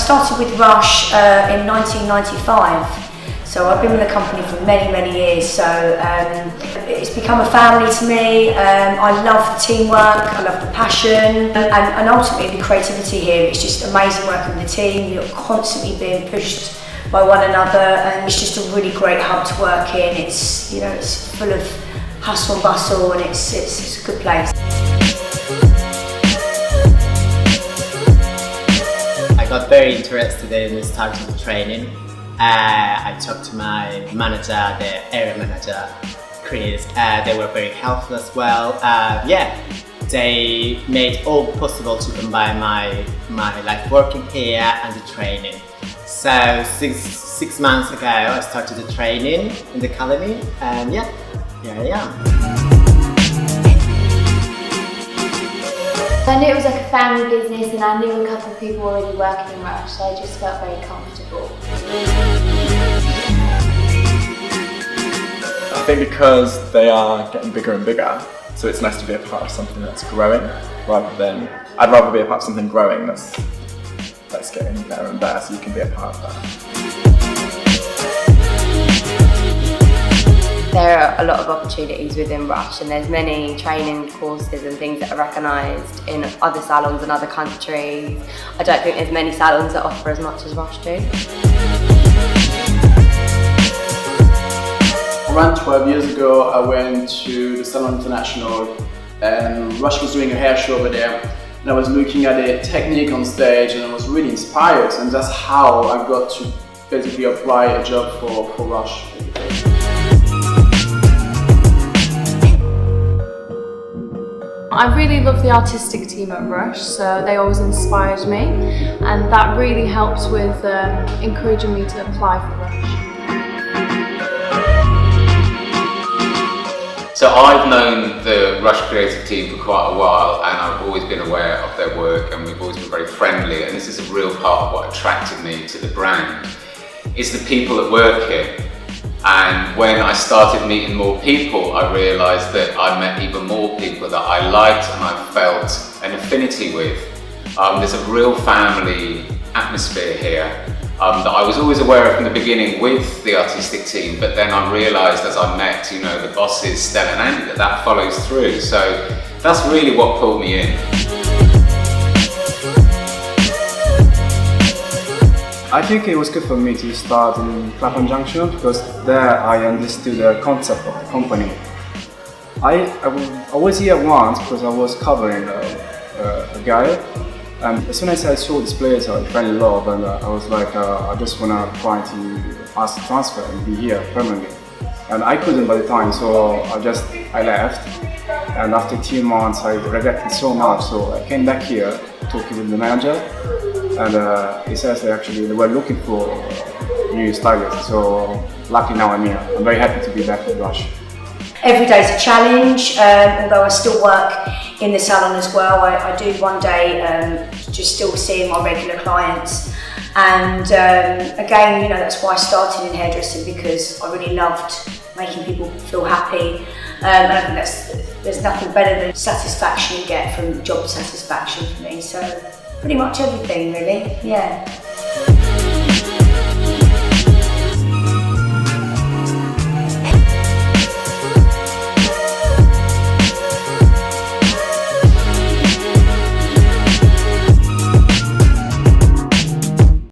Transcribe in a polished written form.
started with Rush in 1995. So I've been with the company for many, many years, so it's become a family to me. I love the teamwork, I love the passion, and ultimately the creativity here. It's just amazing working with the team. You're constantly being pushed by one another, and it's just a really great hub to work in. It's, you know, it's full of hustle and bustle, and it's a good place. I got very interested in starting the training. I talked to my manager, the area manager, Chris. They were very helpful as well. They made all possible to combine my life working here and the training. So six months ago, I started the training in the academy, and yeah, here I am. I knew it was like a family business, and I knew a couple of people already working in Rush, so I just felt very comfortable. I think because they are getting bigger and bigger, so it's nice to be a part of something that's growing, I'd rather be a part of something growing that's getting better and better, so you can be a part of that. There are a lot of opportunities within Rush, and there's many training courses and things that are recognised in other salons in other countries. I don't think there's many salons that offer as much as Rush do. Around 12 years ago, I went to the Salon International, and Rush was doing a hair show over there. And I was looking at the technique on stage, and I was really inspired, and that's how I got to basically apply a job for Rush. I really love the artistic team at Rush, so they always inspired me, and that really helps with encouraging me to apply for Rush. So I've known the Rush creative team for quite a while, and I've always been aware of their work, and we've always been very friendly, and this is a real part of what attracted me to the brand, is the people that work here. And when I started meeting more people, I realised that I met even more people that I liked and I felt an affinity with. There's a real family atmosphere here that I was always aware of from the beginning with the artistic team, but then I realised as I met, you know, the bosses, Stella and Andy, that follows through. So that's really what pulled me in. I think it was good for me to start in Clapham Junction because there I understood the concept of the company. I was here once because I was covering a guy, and as soon as I saw this place I fell in love, and I was like, I just want to try to ask to transfer and be here permanently. And I couldn't by the time, so I left, and after 2 months I regretted so much, so I came back here talking with the manager. And he says they were looking for new stylists, so luckily now I'm here. I'm very happy to be back with Rush. Every day's a challenge, although I still work in the salon as well. I do one day just still seeing my regular clients. And again, you know, that's why I started in hairdressing, because I really loved making people feel happy. And I think there's nothing better than satisfaction you get from job satisfaction for me. So pretty much everything, really, yeah.